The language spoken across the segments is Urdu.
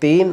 3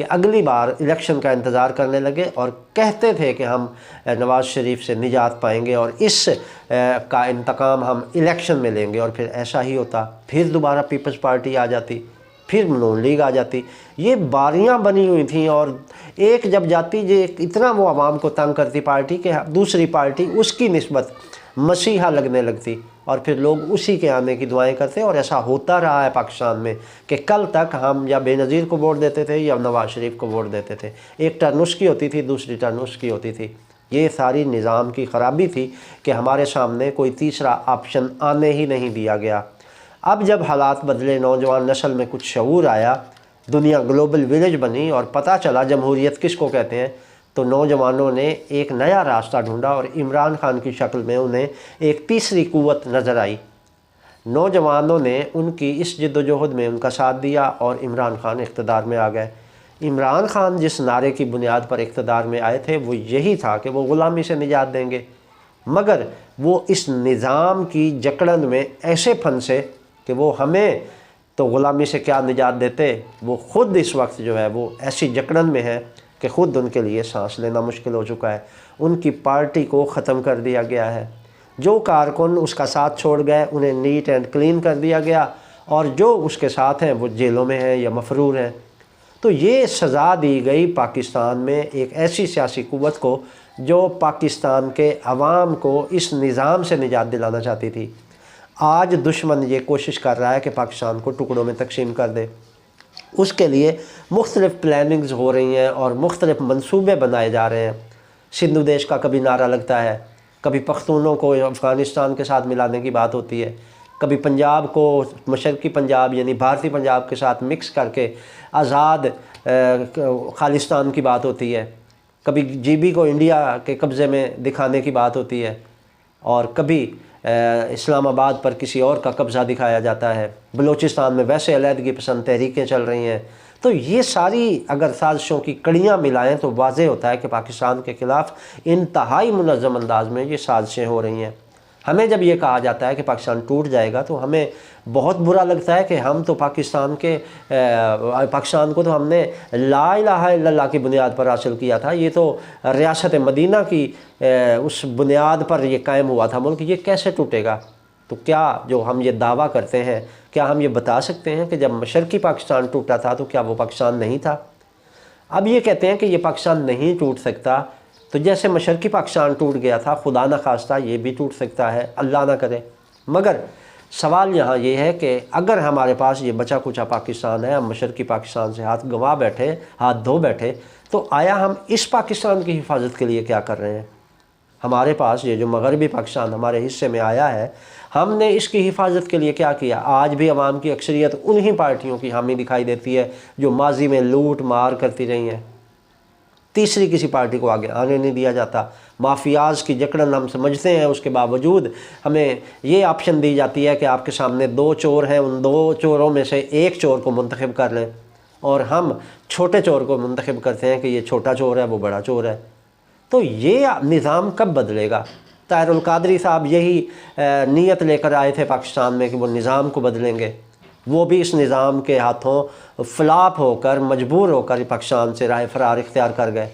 کہ اگلی بار الیکشن کا انتظار کرنے لگے اور کہتے تھے کہ ہم نواز شریف سے نجات پائیں گے اور اس کا انتقام ہم الیکشن میں لیں گے، اور پھر ایسا ہی ہوتا، پھر دوبارہ پیپلز پارٹی آ جاتی، پھر نون لیگ آ جاتی۔ یہ باریاں بنی ہوئی تھیں، اور ایک جب جاتی یہ اتنا وہ عوام کو تنگ کرتی پارٹی کہ دوسری پارٹی اس کی نسبت مسیحا لگنے لگتی، اور پھر لوگ اسی کے آنے کی دعائیں کرتے، اور ایسا ہوتا رہا ہے پاکستان میں کہ کل تک ہم یا بے نظیر کو ووٹ دیتے تھے یا نواز شریف کو ووٹ دیتے تھے، ایک ٹرن اس کی ہوتی تھی، دوسری ٹرن اس کی ہوتی تھی۔ یہ ساری نظام کی خرابی تھی کہ ہمارے سامنے کوئی تیسرا آپشن آنے ہی نہیں دیا گیا۔ اب جب حالات بدلے، نوجوان نسل میں کچھ شعور آیا، دنیا گلوبل ویلیج بنی اور پتہ چلا جمہوریت کس کو کہتے ہیں، تو نوجوانوں نے ایک نیا راستہ ڈھونڈا، اور عمران خان کی شکل میں انہیں ایک تیسری قوت نظر آئی۔ نوجوانوں نے ان کی اس جد و جہد میں ان کا ساتھ دیا اور عمران خان اقتدار میں آ گئے۔ عمران خان جس نعرے کی بنیاد پر اقتدار میں آئے تھے وہ یہی تھا کہ وہ غلامی سے نجات دیں گے، مگر وہ اس نظام کی جکڑن میں ایسے پھنسے کہ وہ ہمیں تو غلامی سے کیا نجات دیتے، وہ خود اس وقت جو ہے وہ ایسی جکڑن میں ہے کہ خود ان کے لیے سانس لینا مشکل ہو چکا ہے۔ ان کی پارٹی کو ختم کر دیا گیا ہے، جو کارکن اس کا ساتھ چھوڑ گئے انہیں نیٹ اینڈ کلین کر دیا گیا، اور جو اس کے ساتھ ہیں وہ جیلوں میں ہیں یا مفرور ہیں۔ تو یہ سزا دی گئی پاکستان میں ایک ایسی سیاسی قوت کو جو پاکستان کے عوام کو اس نظام سے نجات دلانا چاہتی تھی۔ آج دشمن یہ کوشش کر رہا ہے کہ پاکستان کو ٹکڑوں میں تقسیم کر دے، اس کے لیے مختلف پلاننگز ہو رہی ہیں اور مختلف منصوبے بنائے جا رہے ہیں۔ سندھو دیش کا کبھی نعرہ لگتا ہے، کبھی پختونوں کو افغانستان کے ساتھ ملانے کی بات ہوتی ہے، کبھی پنجاب کو مشرقی پنجاب یعنی بھارتی پنجاب کے ساتھ مکس کر کے آزاد خالستان کی بات ہوتی ہے، کبھی جی بی کو انڈیا کے قبضے میں دکھانے کی بات ہوتی ہے، اور کبھی اسلام آباد پر کسی اور کا قبضہ دکھایا جاتا ہے۔ بلوچستان میں ویسے علیحدگی پسند تحریکیں چل رہی ہیں۔ تو یہ ساری اگر سازشوں کی کڑیاں ملائیں تو واضح ہوتا ہے کہ پاکستان کے خلاف انتہائی منظم انداز میں یہ سازشیں ہو رہی ہیں۔ ہمیں جب یہ کہا جاتا ہے کہ پاکستان ٹوٹ جائے گا تو ہمیں بہت برا لگتا ہے کہ ہم تو پاکستان کو تو ہم نے لا الہ الا اللہ کی بنیاد پر حاصل کیا تھا، یہ تو ریاست مدینہ کی اس بنیاد پر یہ قائم ہوا تھا ملک، یہ کیسے ٹوٹے گا؟ تو کیا جو ہم یہ دعویٰ کرتے ہیں، کیا ہم یہ بتا سکتے ہیں کہ جب مشرقی پاکستان ٹوٹا تھا تو کیا وہ پاکستان نہیں تھا؟ اب یہ کہتے ہیں کہ یہ پاکستان نہیں ٹوٹ سکتا، تو جیسے مشرقی پاکستان ٹوٹ گیا تھا، خدا نہ خواستہ یہ بھی ٹوٹ سکتا ہے، اللہ نہ کرے۔ مگر سوال یہاں یہ ہے کہ اگر ہمارے پاس یہ بچا کچا پاکستان ہے، ہم مشرقی پاکستان سے ہاتھ گنوا بیٹھے، ہاتھ دھو بیٹھے، تو آیا ہم اس پاکستان کی حفاظت کے لیے کیا کر رہے ہیں؟ ہمارے پاس یہ جو مغربی پاکستان ہمارے حصے میں آیا ہے، ہم نے اس کی حفاظت کے لیے کیا کیا؟ آج بھی عوام کی اکثریت انہی پارٹیوں کی حامی دکھائی دیتی ہے جو ماضی میں لوٹ مار کرتی رہی ہیں۔ تیسری کسی پارٹی کو آگے آنے نہیں دیا جاتا۔ مافیاز کی جکڑن ہم سمجھتے ہیں، اس کے باوجود ہمیں یہ آپشن دی جاتی ہے کہ آپ کے سامنے دو چور ہیں، ان دو چوروں میں سے ایک چور کو منتخب کر لیں، اور ہم چھوٹے چور کو منتخب کرتے ہیں کہ یہ چھوٹا چور ہے، وہ بڑا چور ہے۔ تو یہ نظام کب بدلے گا؟ طاہر القادری صاحب یہی نیت لے کر آئے تھے پاکستان میں کہ وہ نظام کو بدلیں گے، وہ بھی اس نظام کے ہاتھوں فلاپ ہو کر مجبور ہو کر پاکستان سے راہ فرار اختیار کر گئے۔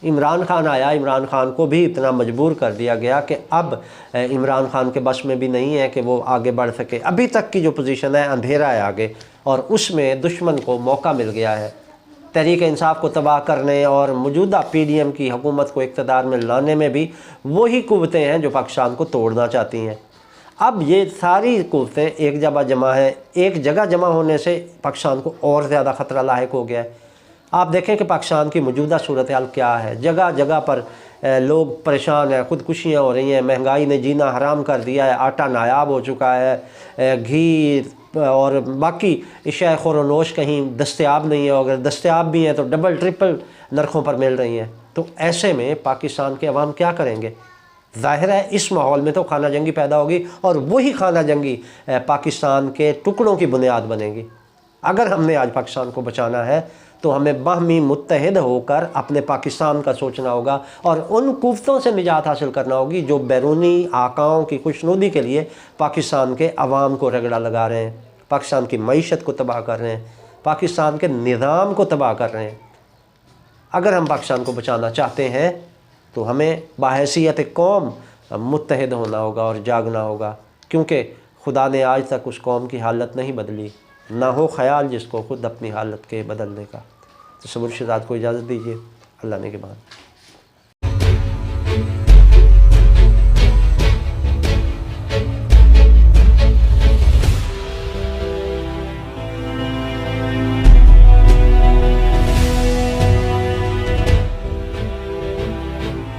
عمران خان آیا، عمران خان کو بھی اتنا مجبور کر دیا گیا کہ اب عمران خان کے بس میں بھی نہیں ہے کہ وہ آگے بڑھ سکے۔ ابھی تک کی جو پوزیشن ہے اندھیرا ہے آگے، اور اس میں دشمن کو موقع مل گیا ہے تحریک انصاف کو تباہ کرنے اور موجودہ پی ڈی ایم کی حکومت کو اقتدار میں لانے میں بھی وہی قوتیں ہیں جو پاکستان کو توڑنا چاہتی ہیں۔ اب یہ ساری قوتیں ایک جگہ جمع ہیں، ایک جگہ جمع ہونے سے پاکستان کو اور زیادہ خطرہ لاحق ہو گیا ہے۔ آپ دیکھیں کہ پاکستان کی موجودہ صورتحال کیا ہے، جگہ جگہ پر لوگ پریشان ہیں، خودکشیاں ہو رہی ہیں، مہنگائی نے جینا حرام کر دیا ہے، آٹا نایاب ہو چکا ہے، گھی اور باقی اشیاء خور و نوش کہیں دستیاب نہیں ہے، اگر دستیاب بھی ہیں تو ڈبل ٹرپل نرخوں پر مل رہی ہیں۔ تو ایسے میں پاکستان کے عوام کیا کریں گے؟ ظاہر ہے اس ماحول میں تو خانہ جنگی پیدا ہوگی، اور وہی خانہ جنگی پاکستان کے ٹکڑوں کی بنیاد بنے گی۔ اگر ہم نے آج پاکستان کو بچانا ہے تو ہمیں باہمی متحد ہو کر اپنے پاکستان کا سوچنا ہوگا، اور ان قوتوں سے نجات حاصل کرنا ہوگی جو بیرونی آقاؤں کی خوشنودی کے لیے پاکستان کے عوام کو رگڑا لگا رہے ہیں، پاکستان کی معیشت کو تباہ کر رہے ہیں، پاکستان کے نظام کو تباہ کر رہے ہیں۔ اگر ہم پاکستان کو بچانا چاہتے ہیں تو ہمیں بحیثیت قوم متحد ہونا ہوگا اور جاگنا ہوگا، کیونکہ خدا نے آج تک اس قوم کی حالت نہیں بدلی، نہ ہو خیال جس کو خود اپنی حالت کے بدلنے کا۔ تصور شہزاد کو اجازت دیجیے، اللہ نگہبان۔